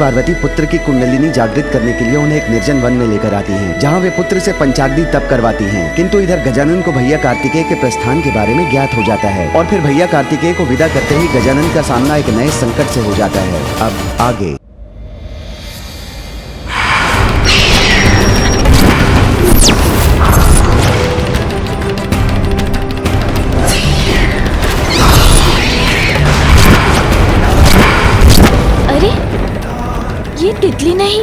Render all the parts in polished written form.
पार्वती पुत्र की कुंडलिनी जागृत करने के लिए उन्हें एक निर्जन वन में लेकर आती हैं, जहां वे पुत्र से पंचाग्नि तप करवाती हैं। किंतु इधर गजानन को भैया कार्तिकेय के प्रस्थान के बारे में ज्ञात हो जाता है और फिर भैया कार्तिकेय को विदा करते ही गजानन का सामना एक नए संकट से हो जाता है। अब आगे। ये तितली नहीं,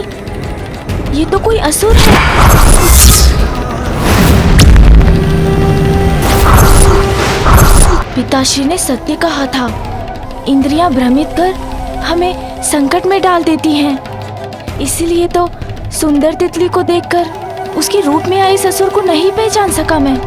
ये तो कोई असुर है। पिताश्री ने सत्य कहा था, इंद्रियां भ्रमित कर हमें संकट में डाल देती हैं। इसीलिए तो सुंदर तितली को देखकर उसके रूप में आए इस असुर को नहीं पहचान सका मैं।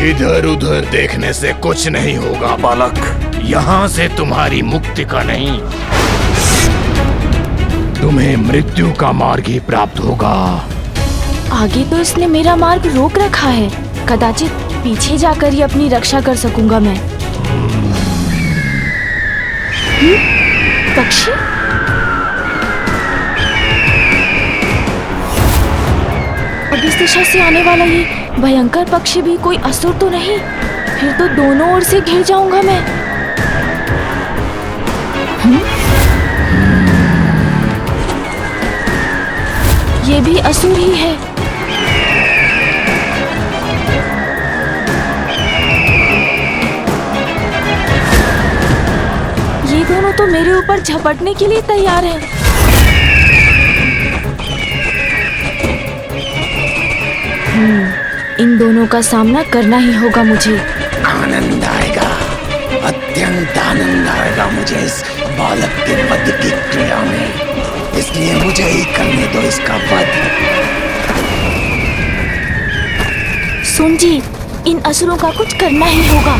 इधर उधर देखने से कुछ नहीं होगा बालक, यहाँ से तुम्हारी मुक्ति का नहीं, तुम्हें मृत्यु का मार्ग ही प्राप्त होगा। आगे तो इसने मेरा मार्ग रोक रखा है, कदाचित पीछे जाकर ही अपनी रक्षा कर सकूंगा मैं। पक्षी? अब इस दिशा से आने वाला ये भयंकर पक्षी भी कोई असुर तो नहीं? फिर तो दोनों ओर से घिर जाऊंगा मैं। ये भी असुर ही है। ये दोनों तो मेरे ऊपर झपटने के लिए तैयार हैं। इन दोनों का सामना करना ही होगा मुझे। आनंद आएगा, अत्यंत आनंद आएगा मुझे इस बालक के वध की क्रिया में, इसलिए मुझे ही करने दो इसका वध। सुन जी, इन असुरों का कुछ करना ही होगा।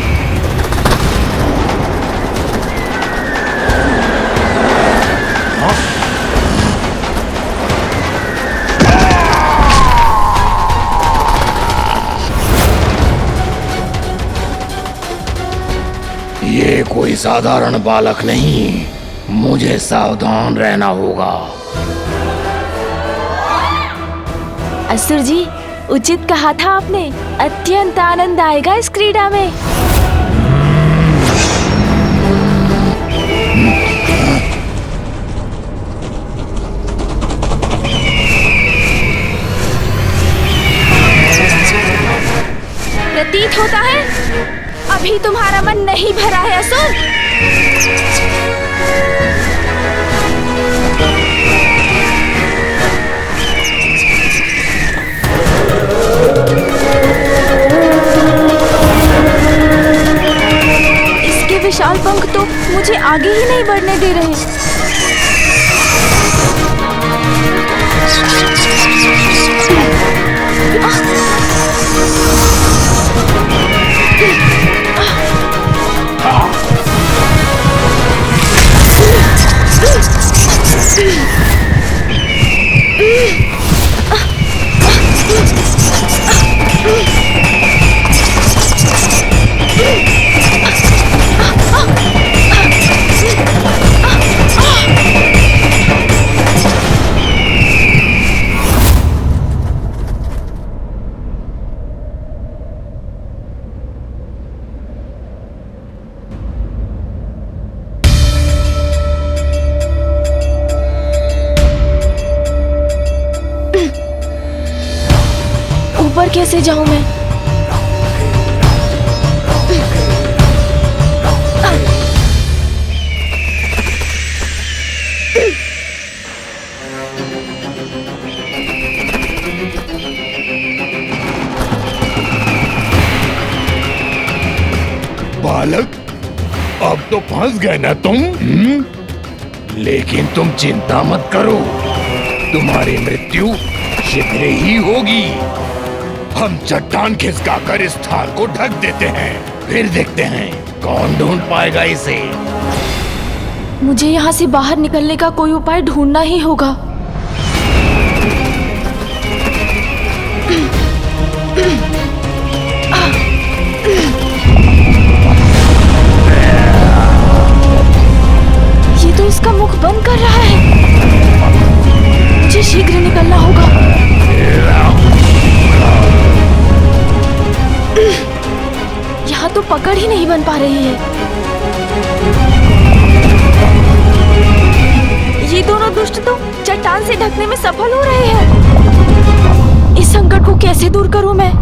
ये कोई साधारण बालक नहीं, मुझे सावधान रहना होगा। असुर जी, उचित कहा था आपने, अत्यंत आनंद आएगा इस क्रीड़ा में। प्रतीत होता है अभी तुम्हारा मन नहीं भरा है असुर। इसके विशाल पंख तो मुझे आगे ही नहीं बढ़ने दे रहे। ऊपर कैसे जाऊं मैं? बालक, अब तो फंस गए ना तुम? लेकिन तुम चिंता मत करो, तुम्हारी मृत्यु शीघ्र ही होगी। हम चट्टान खिसकाकर इस स्थान को ढक देते हैं, फिर देखते हैं कौन ढूंढ पाएगा इसे। मुझे यहाँ से बाहर निकलने का कोई उपाय ढूंढना ही होगा। ये तो इसका मुख बंद कर रहा है। मुझे शीघ्र निकलना होगा। यहाँ तो पकड़ ही नहीं बन पा रही है। ये दोनों दुष्ट तो चट्टान से ढकने में सफल हो रहे हैं। इस संकट को कैसे दूर करूं मैं?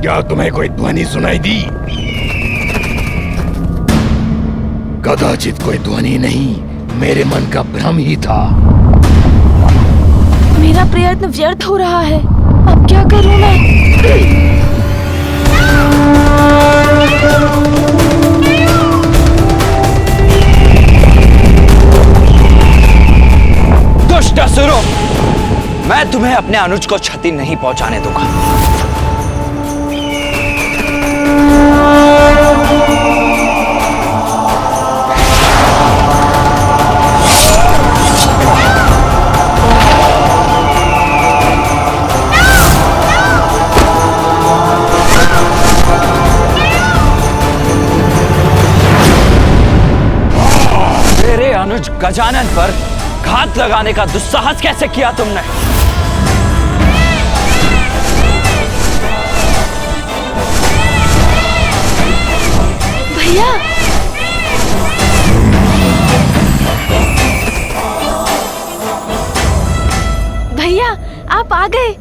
क्या तुम्हें कोई ध्वनि सुनाई दी? कदाचित कोई ध्वनि नहीं, मेरे मन का भ्रम ही था। मेरा प्रयत्न व्यर्थ हो रहा है। अब क्या करूं मैं? दुष्ट असुरों, मैं तुम्हें अपने अनुज को क्षति नहीं पहुंचाने दूंगा। अनुज गजानन पर घात लगाने का दुस्साहस कैसे किया तुमने? भैया, भैया आप आ गए।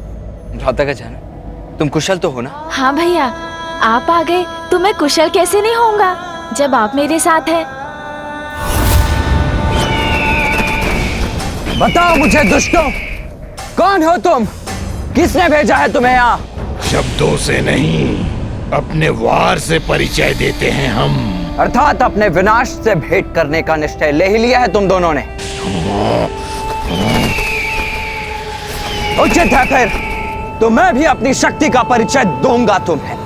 भ्राता गजानन, तुम कुशल तो हो ना? हाँ भैया, आप आ गए तो मैं कुशल कैसे नहीं होऊंगा जब आप मेरे साथ हैं। बताओ मुझे दुष्टों, कौन हो तुम? किसने भेजा है तुम्हें यहाँ? शब्दों से नहीं, अपने वार से परिचय देते हैं हम। अर्थात अपने विनाश से भेंट करने का निश्चय ले ही लिया है तुम दोनों ने। उचित है फिर, तो मैं भी अपनी शक्ति का परिचय दूंगा तुम्हें।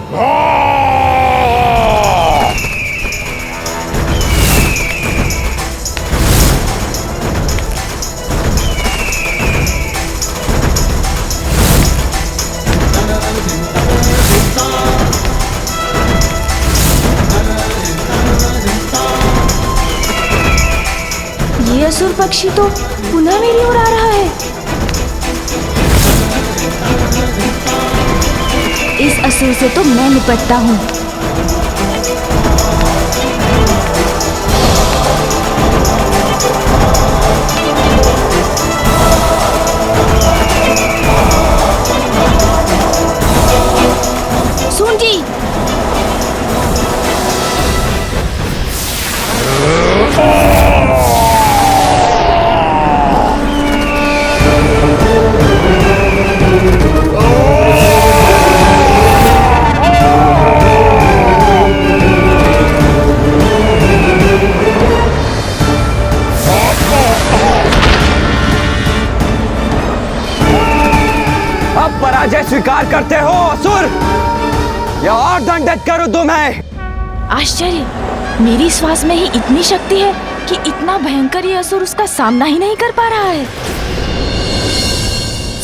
ये असुर पक्षी तो पुनः मेरी ओर आ रहा है। इस असुर से तो मैं निपटता हूँ। सुन जी, पराजय स्वीकार करते हो असुर, या और दंडित करूं तुम्हें? आश्चर्य, मेरी श्वास में ही इतनी शक्ति है कि इतना भयंकर ये असुर उसका सामना ही नहीं कर पा रहा है।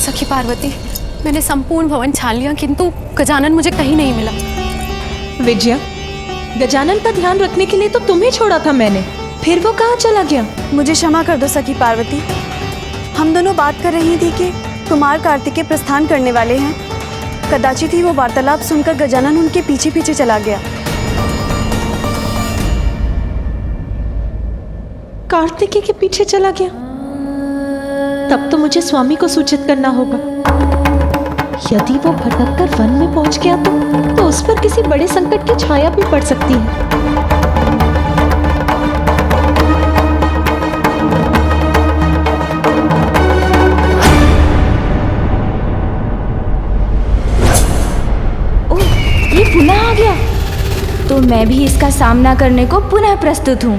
सखी पार्वती, मैंने संपूर्ण भवन छान लिया किंतु गजानन मुझे कहीं नहीं मिला। विजया, गजानन का ध्यान रखने के लिए तो तुम्हें छोड़ा था मैंने, फिर वो कहाँ चला गया? मुझे क्षमा कर दो सखी पार्वती। हम दोनों बात कर रही थी कि कुमार कार्तिकेय प्रस्थान करने वाले हैं। कदाचित ही वो वार्तालाप सुनकर गजानन उनके पीछे पीछे चला गया। कार्तिकेय के पीछे चला गया? तब तो मुझे स्वामी को सूचित करना होगा। यदि वो भटक कर वन में पहुंच गया तो उस पर किसी बड़े संकट की छाया भी पड़ सकती है। तो मैं भी इसका सामना करने को पुनः प्रस्तुत हूँ।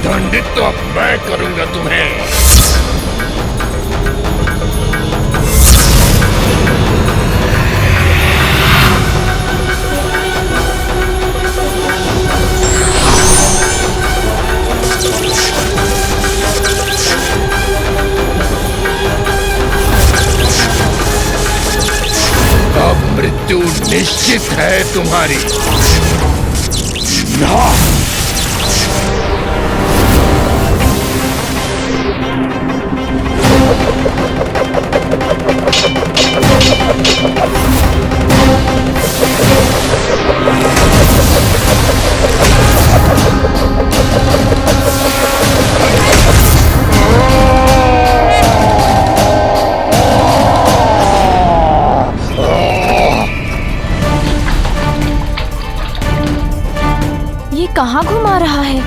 दंडित तो अब मैं करूंगा तुम्हें। अब मृत्यु निश्चित है तुम्हारी। ना ये कहाँ घुमा रहा है?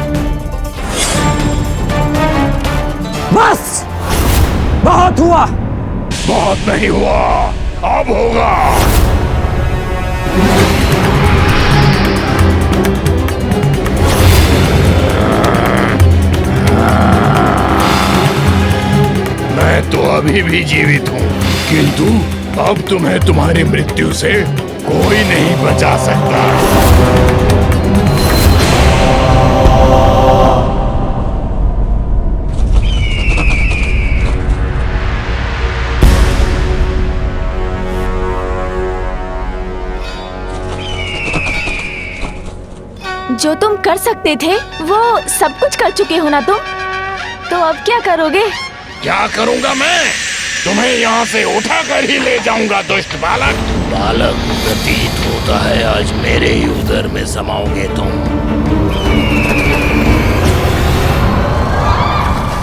बस, बहुत हुआ। बहुत नहीं हुआ, अब होगा। मैं तो अभी भी जीवित हूँ, किंतु अब तुम्हें तुम्हारी मृत्यु से कोई नहीं बचा सकता। जो तुम कर सकते थे वो सब कुछ कर चुके हो ना तुम, तो अब क्या करोगे? क्या करूंगा मैं? तुम्हें यहाँ से उठा कर ही ले जाऊंगा दुष्ट बालक। बालक, प्रतीत होता है आज मेरे ही उदर में समाओगे तुम।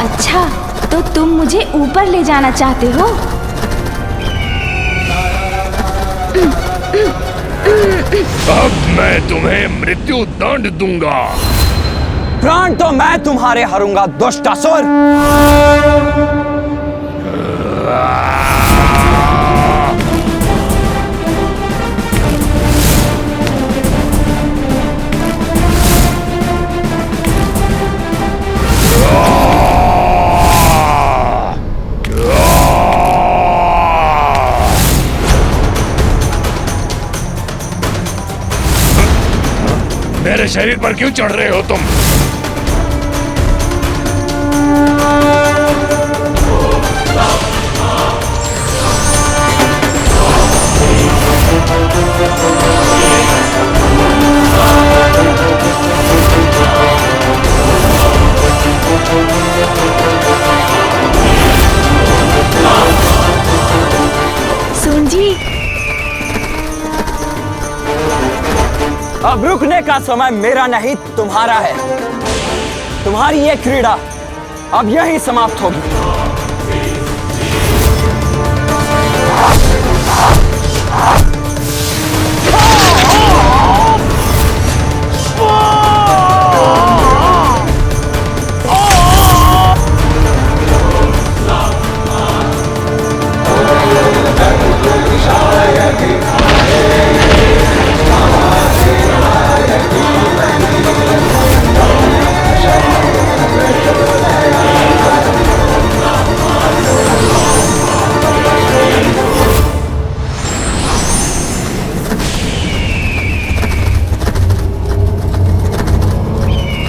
अच्छा, तो तुम मुझे ऊपर ले जाना चाहते हो? अब मैं तुम्हें मृत्यु दंड दूंगा। प्राण तो मैं तुम्हारे हरूंगा दुष्टासुर। मेरे शरीर पर क्यों चढ़ रहे हो तुम? सुनजी, अब रुकने का समय मेरा नहीं तुम्हारा है। तुम्हारी ये क्रीड़ा अब यहीं समाप्त होगी।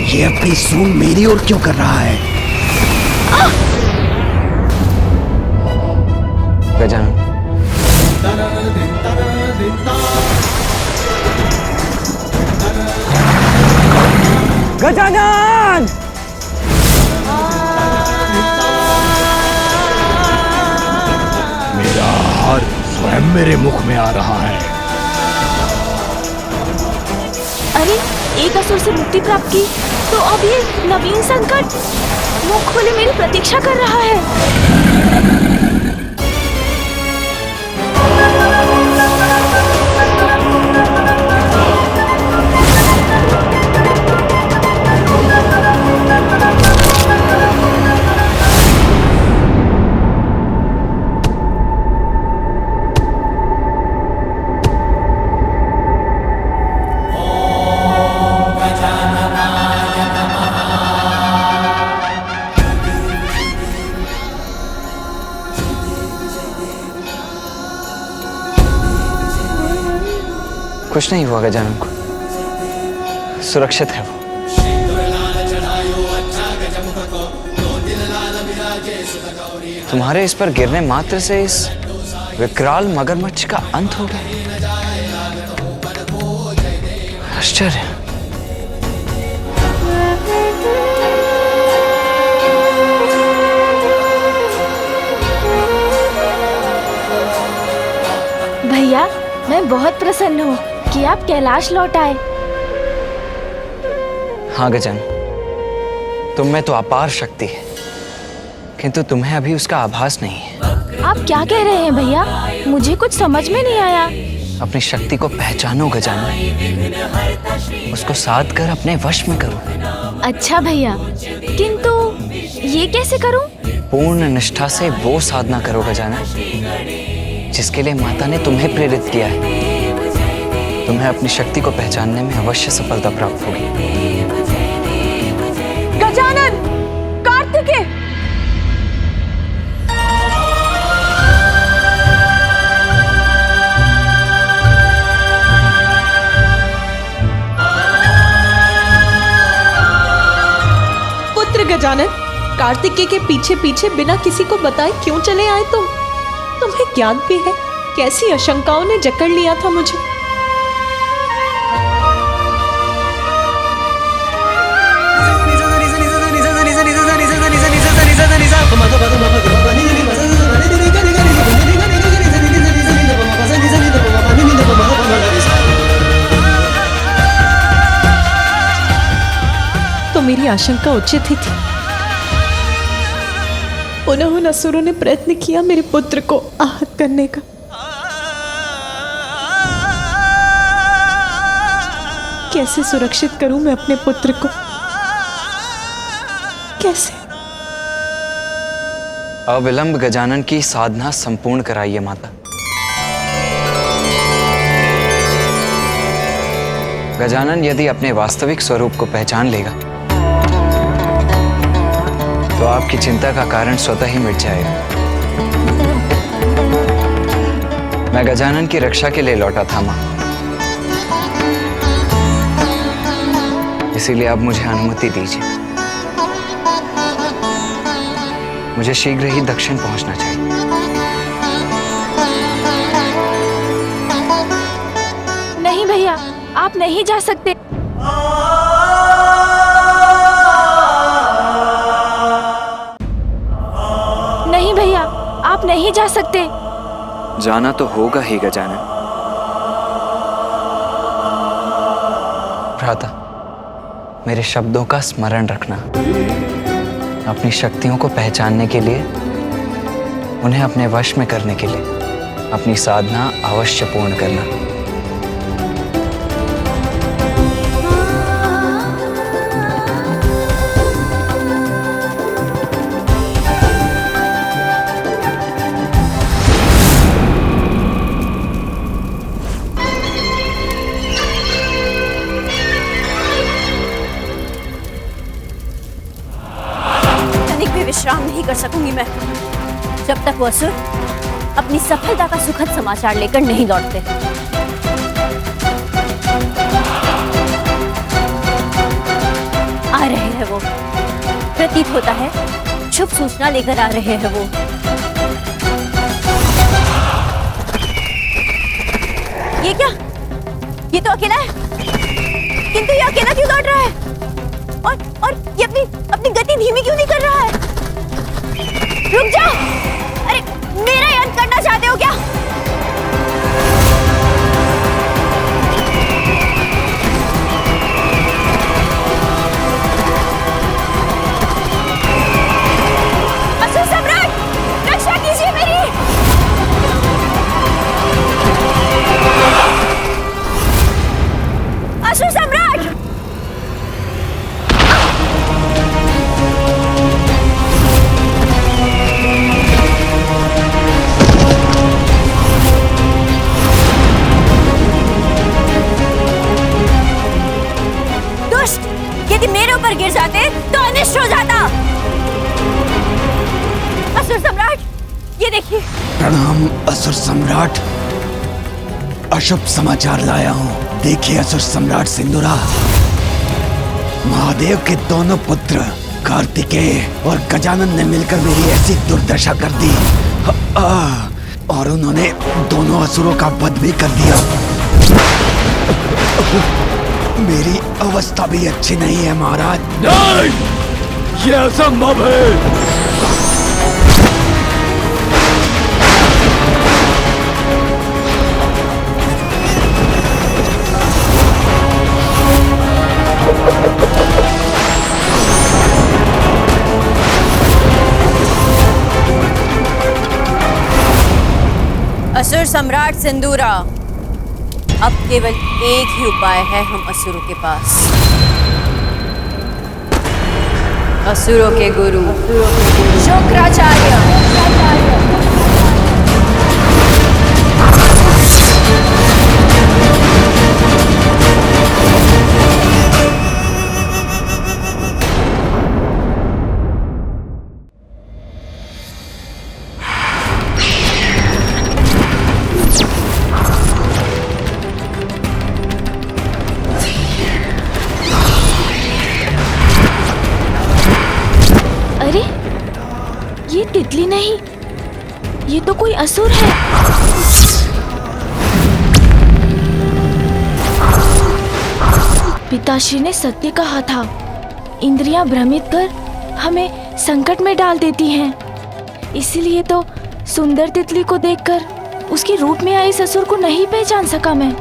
ये अपनी सूंड मेरी ओर क्यों कर रहा है? गजानन, गजानन! मेरा हार स्वयं मेरे मुख में आ रहा है। अरे, एक असुर से मुक्ति प्राप्त की, तो अब ये नवीन संकट मुख खोले मेरी प्रतीक्षा कर रहा है। कुछ नहीं हुआ गजानन को, सुरक्षित है वो। तुम्हारे इस पर गिरने मात्र से इस विकराल मगरमच्छ का अंत हो गया। आश्चर्य। भैया, मैं बहुत प्रसन्न हूँ कि आप कैलाश लौट आए। हाँ गजानन, तुम में तो अपार शक्ति है, किंतु तुम्हें अभी उसका आभास नहीं है। आप क्या कह रहे हैं भैया? मुझे कुछ समझ में नहीं आया। अपनी शक्ति को पहचानो गजानन, उसको साध कर अपने वश में करो। अच्छा भैया, किंतु ये कैसे करूं? पूर्ण निष्ठा से वो साधना करो गजानन, जिसके लिए माता ने तुम्हें प्रेरित किया है। तुम्हें अपनी शक्ति को पहचानने में अवश्य सफलता प्राप्त होगी। गजानन, कार्तिकेय! पुत्र गजानन, कार्तिकेय के पीछे पीछे बिना किसी को बताए क्यों चले आए तुम? तुम्हें ज्ञान भी है कैसी आशंकाओं ने जकड़ लिया था मुझे। तो मेरी आशंका उचित ही थी। पुनः उन असुरों ने प्रयत्न किया मेरे पुत्र को आहत करने का। कैसे सुरक्षित करूं मैं अपने पुत्र को? कैसे? अविलंब गजानन की साधना संपूर्ण कराइए माता। गजानन यदि अपने वास्तविक स्वरूप को पहचान लेगा तो आपकी चिंता का कारण स्वतः ही मिट जाएगा। मैं गजानन की रक्षा के लिए लौटा था मां, इसीलिए अब मुझे अनुमति दीजिए। मुझे शीघ्र ही दक्षिण पहुंचना चाहिए। नहीं भैया, आप नहीं जा सकते। नहीं भैया, आप नहीं जा सकते। जाना तो होगा ही गजानन। भ्राता, मेरे शब्दों का स्मरण रखना। अपनी शक्तियों को पहचानने के लिए, उन्हें अपने वश में करने के लिए अपनी साधना अवश्य पूर्ण करना। विश्राम नहीं कर सकूंगी मैं जब तक वो असुर अपनी सफलता का सुखद समाचार लेकर नहीं लौटते। आ रहे हैं वो, प्रतीत होता है शुभ सूचना लेकर आ रहे हैं वो। ये क्या? ये तो अकेला है, किंतु ये अकेला क्यों लौट रहा है? और ये अपनी गति धीमी क्यों नहीं कर रहा है? रुक जाओ! अरे मेरा ही अंत करना चाहते हो क्या? असुर सम्राट, रक्षा कीजिए मेरी! असुर सम्राट! यदि मेरे ऊपर गिर जाते तो अनिष्ट हो जाता। असुर सम्राट, ये देखिए। प्रणाम असुर सम्राट। अशुभ समाचार लाया हूँ। देखिए असुर सम्राट सिंदूरा, महादेव के दोनों पुत्र कार्तिकेय और गजानन ने मिलकर मेरी ऐसी दुर्दशा कर दी और उन्होंने दोनों असुरों का वध भी कर दिया। मेरी अवस्था भी अच्छी नहीं है महाराज। नहीं, ये असंभव है। असुर सम्राट सिंदूरा, अब केवल एक ही उपाय है हम असुरों के पास। असुरों के गुरु शुक्राचार्य। अरे ये तितली नहीं, ये तो कोई असुर है। पिताश्री ने सत्य कहा था, इंद्रियां भ्रमित कर हमें संकट में डाल देती हैं। इसीलिए तो सुंदर तितली को देखकर उसके रूप में आए इस असुर को नहीं पहचान सका मैं।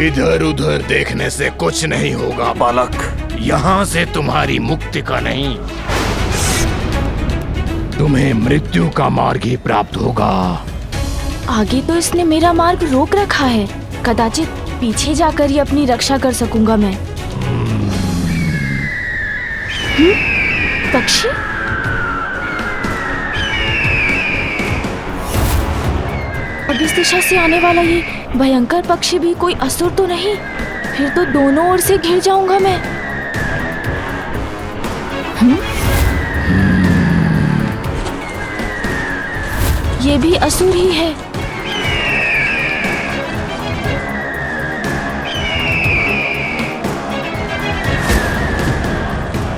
इधर उधर देखने से कुछ नहीं होगा बालक। यहाँ से तुम्हारी मुक्ति का नहीं, तुम्हें मृत्यु का मार्ग ही प्राप्त होगा। आगे तो इसने मेरा मार्ग रोक रखा है, कदाचित पीछे जाकर ही अपनी रक्षा कर सकूंगा मैं। पक्षी? अब इस दिशा से आने वाला ये भयंकर पक्षी भी कोई असुर तो नहीं? फिर तो दोनों ओर से घिर जाऊंगा मैं। ये भी असुर ही है।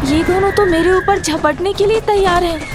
ये दोनों तो मेरे ऊपर झपटने के लिए तैयार है।